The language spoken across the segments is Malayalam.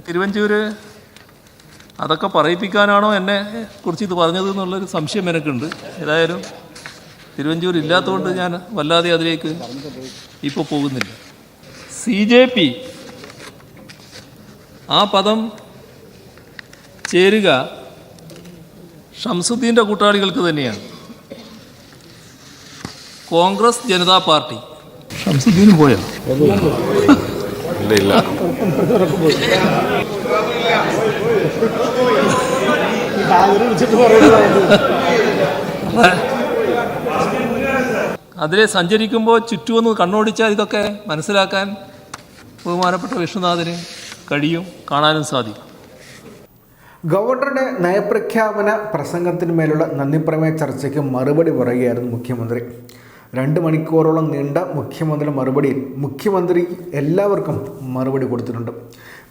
തിരുവഞ്ചൂർ അതൊക്കെ പറയിപ്പിക്കാനാണോ എന്നെ കുറിച്ച് ഇത് പറഞ്ഞത് എന്നുള്ളൊരു സംശയം എനിക്കുണ്ട്. ഏതായാലും തിരുവഞ്ചൂർ ഇല്ലാത്തതുകൊണ്ട് ഞാൻ വല്ലാതെ അതിലേക്ക് ഇപ്പോൾ പോകുന്നില്ല. CJP ആ പദം ചേരുക ഷംസുദ്ദീൻ്റെ കൂട്ടാളികൾക്ക് തന്നെയാണ്. കോൺഗ്രസ് ജനതാ പാർട്ടി ഷംസുദ്ദീനും പോയോ? ഇല്ല. അതിലെ സഞ്ചരിക്കുമ്പോൾ ചുറ്റുമൊന്ന് കണ്ണോടിച്ചാൽ ഇതൊക്കെ മനസ്സിലാക്കാൻ ബഹുമാനപ്പെട്ട വിഷ്ണുനാഥന് കഴിയും, കാണാനും സാധിക്കും. ഗവർണറുടെ നയപ്രഖ്യാപന പ്രസംഗത്തിന്മേലുള്ള നന്ദിപ്രമേയ ചർച്ചയ്ക്ക് മറുപടി പറയുകയായിരുന്നു മുഖ്യമന്ത്രി. 2 മണിക്കൂറോളം നീണ്ട മുഖ്യമന്ത്രിയുടെ മറുപടിയിൽ മുഖ്യമന്ത്രി എല്ലാവർക്കും മറുപടി കൊടുത്തിട്ടുണ്ട്.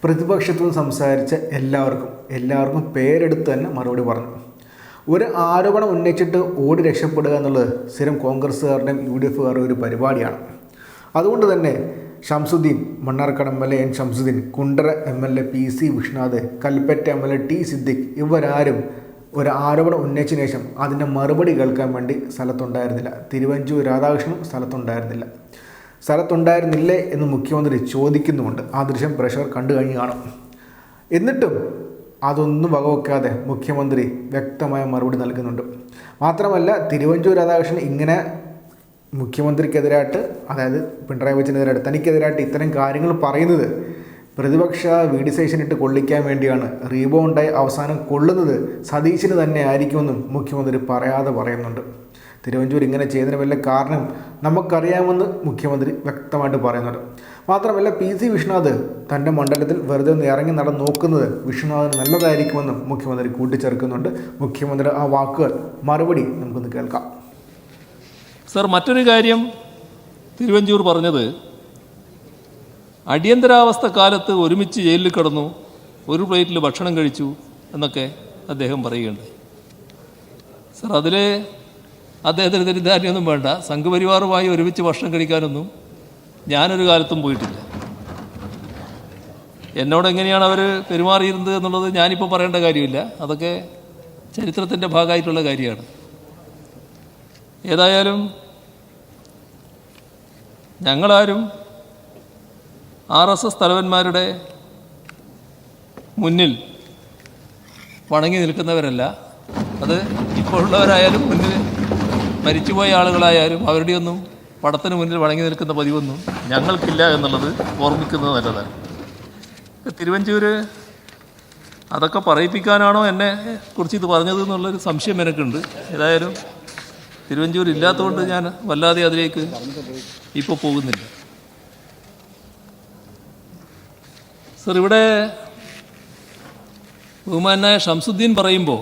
പ്രതിപക്ഷത്തും സംസാരിച്ച എല്ലാവർക്കും പേരെടുത്ത് തന്നെ മറുപടി പറഞ്ഞു. ഒരു ആരോപണം ഉന്നയിച്ചിട്ട് ഓടി രക്ഷപ്പെടുക എന്നുള്ളത് സ്ഥിരം കോൺഗ്രസ്സുകാരുടെയും UDFകാരുടെയും ഒരു പരിപാടിയാണ്. അതുകൊണ്ട് തന്നെ Shamsuddin, Mannarkkad MLA N Shamsuddin, Kundara MLA PC Vishnunath, Kalpetta MLA T Siddique ഇവരാരും ഒരു ആരോപണം ഉന്നയിച്ചതിന് ശേഷം അതിൻ്റെ മറുപടി കേൾക്കാൻ വേണ്ടി സ്ഥലത്തുണ്ടായിരുന്നില്ല. തിരുവഞ്ചൂർ രാധാകൃഷ്ണനും സ്ഥലത്തുണ്ടായിരുന്നില്ലേ എന്ന് മുഖ്യമന്ത്രി ചോദിക്കുന്നുമുണ്ട്. ആ ദൃശ്യം പ്രേക്ഷകർ കണ്ടു കഴിഞ്ഞ് കാണും. എന്നിട്ടും അതൊന്നും വകവെക്കാതെ മുഖ്യമന്ത്രി വ്യക്തമായ മറുപടി നൽകുന്നുണ്ട്. മാത്രമല്ല, തിരുവഞ്ചൂർ രാധാകൃഷ്ണൻ ഇങ്ങനെ മുഖ്യമന്ത്രിക്കെതിരായിട്ട്, അതായത് പിണറായി വിജയനെതിരായിട്ട്, തനിക്കെതിരായിട്ട് ഇത്തരം കാര്യങ്ങൾ പറയുന്നത് പ്രതിപക്ഷ വീഡിസേഷനിട്ട് കൊള്ളിക്കാൻ വേണ്ടിയാണ്. റീബൗണ്ടായി അവസാനം കൊള്ളുന്നത് സതീശന് തന്നെ ആയിരിക്കുമെന്നും മുഖ്യമന്ത്രി പറയാതെ പറയുന്നുണ്ട്. തിരുവഞ്ചൂർ ഇങ്ങനെ ചെയ്യുന്നതിന് വല്ല കാരണം നമുക്കറിയാമെന്ന് മുഖ്യമന്ത്രി വ്യക്തമായിട്ട് പറയുന്നുണ്ട്. മാത്രമല്ല, PC വിഷ്ണുനാഥ് തൻ്റെ മണ്ഡലത്തിൽ വെറുതെ ഒന്ന് ഇറങ്ങി നടന്ന് നോക്കുന്നത് വിഷ്ണുനാഥിന് നല്ലതായിരിക്കുമെന്നും മുഖ്യമന്ത്രി കൂട്ടിച്ചേർക്കുന്നുണ്ട്. മുഖ്യമന്ത്രി ആ വാക്കുകൾ മറുപടി നമുക്കൊന്ന് കേൾക്കാം. സർ, മറ്റൊരു കാര്യം തിരുവഞ്ചൂർ പറഞ്ഞത്, അടിയന്തരാവസ്ഥ കാലത്ത് ഒരുമിച്ച് ജയിലിൽ കിടന്നു, ഒരു പ്ലേറ്റിൽ ഭക്ഷണം കഴിച്ചു എന്നൊക്കെ അദ്ദേഹം പറയുകയുണ്ടായി. സർ, അതിൽ അദ്ദേഹത്തിന് തെറ്റിദ്ധാരണയൊന്നും വേണ്ട. സംഘപരിവാറുമായി ഒരുമിച്ച് ഭക്ഷണം കഴിക്കാനൊന്നും ഞാനൊരു കാലത്തും പോയിട്ടില്ല. എന്നോട് എങ്ങനെയാണ് അവർ പെരുമാറിയിരുന്നത് എന്നുള്ളത് ഞാനിപ്പോൾ പറയേണ്ട കാര്യമില്ല. അതൊക്കെ ചരിത്രത്തിൻ്റെ ഭാഗമായിട്ടുള്ള കാര്യമാണ്. ഏതായാലും ഞങ്ങളാരും RSS തലവന്മാരുടെ മുന്നിൽ വണങ്ങി നിൽക്കുന്നവരല്ല. അത് ഇപ്പോഴുള്ളവരായാലും മുന്നിൽ മരിച്ചുപോയ ആളുകളായാലും അവരുടെയൊന്നും പടത്തിന് മുന്നിൽ വണങ്ങി നിൽക്കുന്ന പതിവൊന്നും ഞങ്ങൾക്കില്ല എന്നുള്ളത് ഓർമ്മിക്കുന്നത് നല്ലതാണ്. തിരുവഞ്ചൂർ അതൊക്കെ പറയിപ്പിക്കാനാണോ എന്നെ കുറിച്ച് ഇത് പറഞ്ഞത് എന്നുള്ളൊരു സംശയം എനിക്കുണ്ട്. ഏതായാലും തിരുവഞ്ചൂർ ഇല്ലാത്തതുകൊണ്ട് ഞാൻ വല്ലാതെ അതിലേക്ക് ഇപ്പോൾ പോകുന്നില്ല. സർ, ഇവിടെ ബഹുമാനായ ഷംസുദ്ദീൻ പറയുമ്പോൾ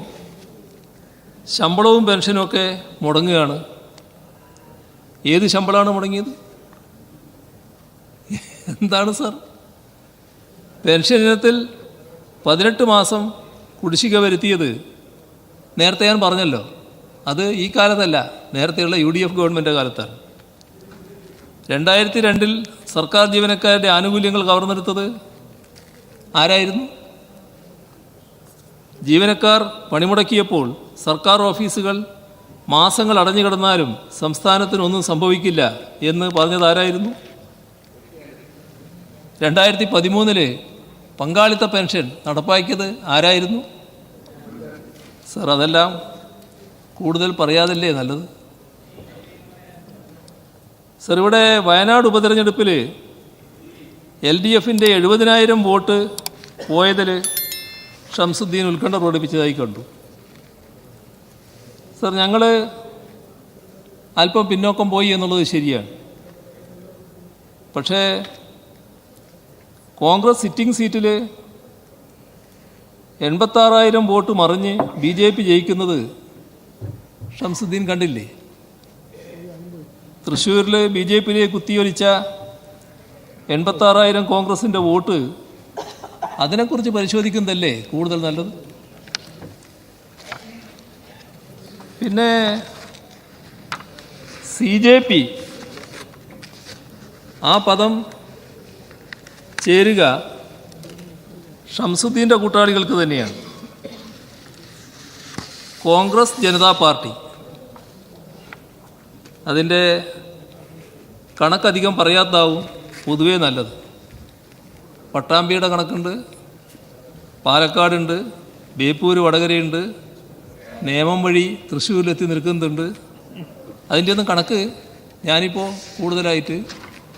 ശമ്പളവും പെൻഷനും ഒക്കെ മുടങ്ങുകയാണ്. ഏത് ശമ്പളമാണ് മുടങ്ങിയത്? എന്താണ് സർ? പെൻഷൻ ഇനത്തിൽ 18 മാസം കുടിശ്ശിക വരുത്തിയത് നേരത്തെ ഞാൻ പറഞ്ഞല്ലോ, അത് ഈ കാലത്തല്ല, നേരത്തെയുള്ള UDF ഗവൺമെൻറ് കാലത്താണ്. 2002 സർക്കാർ ജീവനക്കാരുടെ ആനുകൂല്യങ്ങൾ കവർന്നെടുത്തത് ആരായിരുന്നു? ജീവനക്കാർ പണിമുടക്കിയപ്പോൾ സർക്കാർ ഓഫീസുകൾ മാസങ്ങൾ അടഞ്ഞു കിടന്നാലും സംസ്ഥാനത്തിനൊന്നും സംഭവിക്കില്ല എന്ന് പറഞ്ഞത് ആരായിരുന്നു? 2013 പങ്കാളിത്ത പെൻഷൻ നടപ്പാക്കിയത് ആരായിരുന്നു? സർ, അതെല്ലാം കൂടുതൽ പറയാതല്ലേ നല്ലത്. സർ, ഇവിടെ വയനാട് ഉപതെരഞ്ഞെടുപ്പിൽ LDFൻ്റെ 70,000 വോട്ട് പോയതിൽ ഷംസുദ്ദീൻ ഉത്കണ്ഠ പ്രകടിപ്പിച്ചതായി കണ്ടു. സർ, ഞങ്ങൾ അല്പം പിന്നോക്കം പോയി എന്നുള്ളത് ശരിയാണ്. പക്ഷേ കോൺഗ്രസ് സിറ്റിംഗ് സീറ്റിൽ 86,000 വോട്ട് മറിഞ്ഞ് BJP ജയിക്കുന്നത് ഷംസുദ്ദീൻ കണ്ടില്ലേ? തൃശ്ശൂരിൽ BJPയിലേക്ക് കുത്തിയൊലിച്ച 86,000 കോൺഗ്രസിൻ്റെ വോട്ട്, അതിനെക്കുറിച്ച് പരിശോധിക്കുന്നതല്ലേ കൂടുതൽ നല്ലത്. പിന്നെ CJP ആ പദം ചേരുക ഷംസുദ്ദീൻ്റെ കൂട്ടാളികൾക്ക് തന്നെയാണ്. കോൺഗ്രസ് ജനതാ പാർട്ടി അതിൻ്റെ കണക്കധികം പറയാത്താവും പൊതുവേ നല്ലത്. പട്ടാമ്പിയുടെ കണക്കുണ്ട്, പാലക്കാടുണ്ട്, ബേപ്പൂര് വടകരയുണ്ട്, നേമം വഴി തൃശ്ശൂരിലെത്തി നിൽക്കുന്നുണ്ട്. അതിൻ്റെ ഒന്നും കണക്ക് ഞാനിപ്പോൾ കൂടുതലായിട്ട്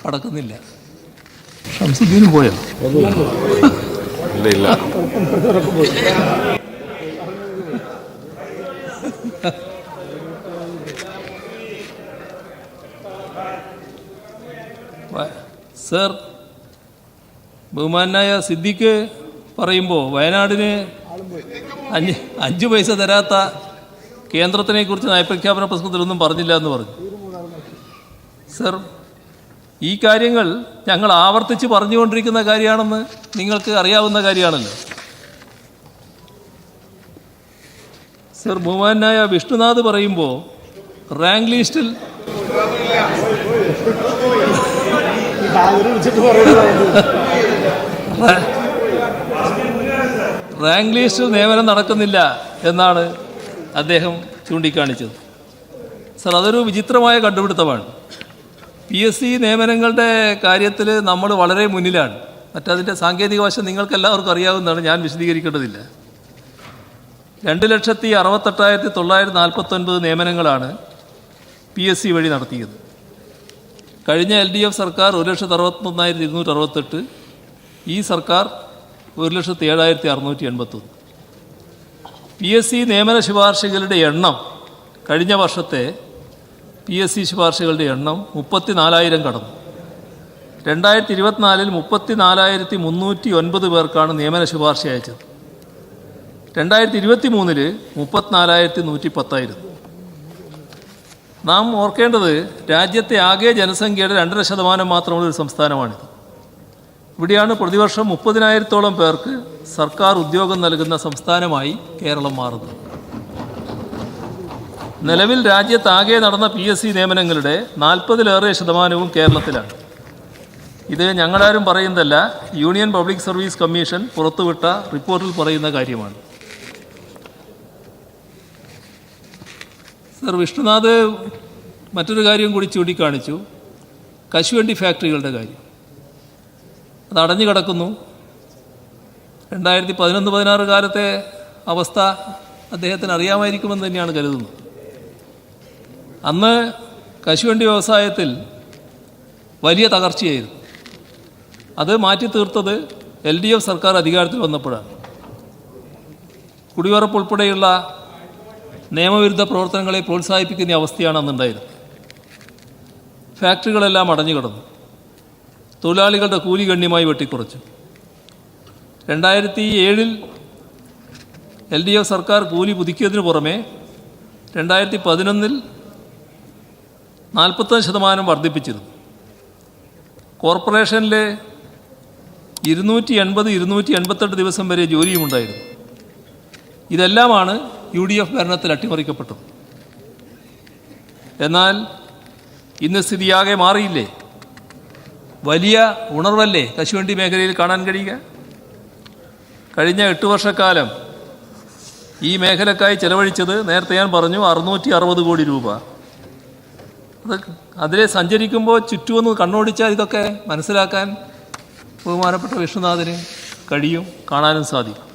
അടക്കുന്നില്ല. ഷംസുദ്ദീനും പോയോ? ഇല്ല. സർ, ബഹുമാനായ സിദ്ദിഖ് പറയുമ്പോൾ വയനാടിന് 5 പൈസ തരാത്ത കേന്ദ്രത്തിനെക്കുറിച്ച് നയപ്രഖ്യാപന പ്രസംഗത്തിലൊന്നും പറഞ്ഞില്ല എന്ന് പറഞ്ഞു. സർ, ഈ കാര്യങ്ങൾ ഞങ്ങൾ ആവർത്തിച്ച് പറഞ്ഞുകൊണ്ടിരിക്കുന്ന കാര്യമാണെന്ന് നിങ്ങൾക്ക് അറിയാവുന്ന കാര്യമാണല്ലോ. സർ, ബഹുമാനായ വിഷ്ണുനാഥ് പറയുമ്പോൾ റാങ്ക് ലിസ്റ്റിൽ നിയമനം നടക്കുന്നില്ല എന്നാണ് അദ്ദേഹം ചൂണ്ടിക്കാണിച്ചത്. സർ, അതൊരു വിചിത്രമായ കണ്ടുപിടുത്തമാണ്. PSC നിയമനങ്ങളുടെ കാര്യത്തിൽ നമ്മൾ വളരെ മുന്നിലാണ്. മറ്റതിൻ്റെ സാങ്കേതിക വശം നിങ്ങൾക്കെല്ലാവർക്കും അറിയാവുന്നതാണ്, ഞാൻ വിശദീകരിക്കേണ്ടതില്ല. 2,68,949 നിയമനങ്ങളാണ് PSC വഴി നടത്തിയത്. കഴിഞ്ഞ LDF സർക്കാർ 1,61,268, ഈ സർക്കാർ 1,07,681. PSC നിയമന ശുപാർശകളുടെ എണ്ണം കഴിഞ്ഞ വർഷത്തെ PSC ശുപാർശകളുടെ എണ്ണം 34,000 കടന്നു. 2024 34,309 പേർക്കാണ് നിയമന ശുപാർശ അയച്ചത്. 2023 34,110. നാം ഓർക്കേണ്ടത് രാജ്യത്തെ ആകെ ജനസംഖ്യയുടെ 2.5% മാത്രമുള്ള ഒരു സംസ്ഥാനമാണിത്. ഇവിടെയാണ് പ്രതിവർഷം 30,000-ഓളം പേർക്ക് സർക്കാർ ഉദ്യോഗം നൽകുന്ന സംസ്ഥാനമായി കേരളം മാറുന്നത്. നിലവിൽ രാജ്യത്താകെ നടന്ന PSC നിയമനങ്ങളുടെ 40-ലേറെ% കേരളത്തിലാണ്. ഇത് ഞങ്ങളാരും പറയുന്നതല്ല, യൂണിയൻ പബ്ലിക് സർവീസ് കമ്മീഷൻ പുറത്തുവിട്ട റിപ്പോർട്ടിൽ പറയുന്ന കാര്യമാണ്. സർ, വിഷ്ണുനാഥ് മറ്റൊരു കാര്യം കൂടി ചൂണ്ടിക്കാണിച്ചു, കശുവണ്ടി ഫാക്ടറികളുടെ കാര്യം. അത് അടഞ്ഞു കിടക്കുന്നു. 2011-16 കാലത്തെ അവസ്ഥ അദ്ദേഹത്തിന് അറിയാമായിരിക്കുമെന്ന് തന്നെയാണ് കരുതുന്നത്. അന്ന് കശുവണ്ടി വ്യവസായത്തിൽ വലിയ തകർച്ചയായിരുന്നു. അത് മാറ്റി തീർത്തത് LDF സർക്കാർ അധികാരത്തിൽ വന്നപ്പോഴാണ്. കുടിയുറപ്പ് ഉൾപ്പെടെയുള്ള നിയമവിരുദ്ധ പ്രവർത്തനങ്ങളെ പ്രോത്സാഹിപ്പിക്കുന്ന അവസ്ഥയാണ് അന്നുണ്ടായിരുന്നത്. ഫാക്ടറികളെല്ലാം അടഞ്ഞു കിടന്നു. തൊഴിലാളികളുടെ കൂലി ഗണ്യമായി വെട്ടിക്കുറച്ചു. 2007 LDF സർക്കാർ കൂലി പുതുക്കിയതിനു പുറമെ 2011 45% വർദ്ധിപ്പിച്ചിരുന്നു. കോർപ്പറേഷനിൽ 280-288 ദിവസം വരെ ജോലിയുമുണ്ടായിരുന്നു. ഇതെല്ലാമാണ് UDF ഭരണത്തിൽ അട്ടിമറിക്കപ്പെട്ടത്. എന്നാൽ ഇന്ന് സ്ഥിതിയാകെ മാറിയില്ലേ? വലിയ ഉണർവല്ലേ കശുവണ്ടി മേഖലയിൽ കാണാൻ കഴിയുക? കഴിഞ്ഞ 8 വർഷക്കാലം ഈ മേഖലക്കായി ചെലവഴിച്ചത് നേരത്തെ ഞാൻ പറഞ്ഞു 660 കോടി രൂപ. അതിലെ സഞ്ചരിക്കുമ്പോൾ ചുറ്റുമൊന്ന് കണ്ണോടിച്ചാൽ ഇതൊക്കെ മനസ്സിലാക്കാൻ ബഹുമാനപ്പെട്ട വിഷ്ണുനാഥിന് കഴിയും, കാണാനും സാധിക്കും.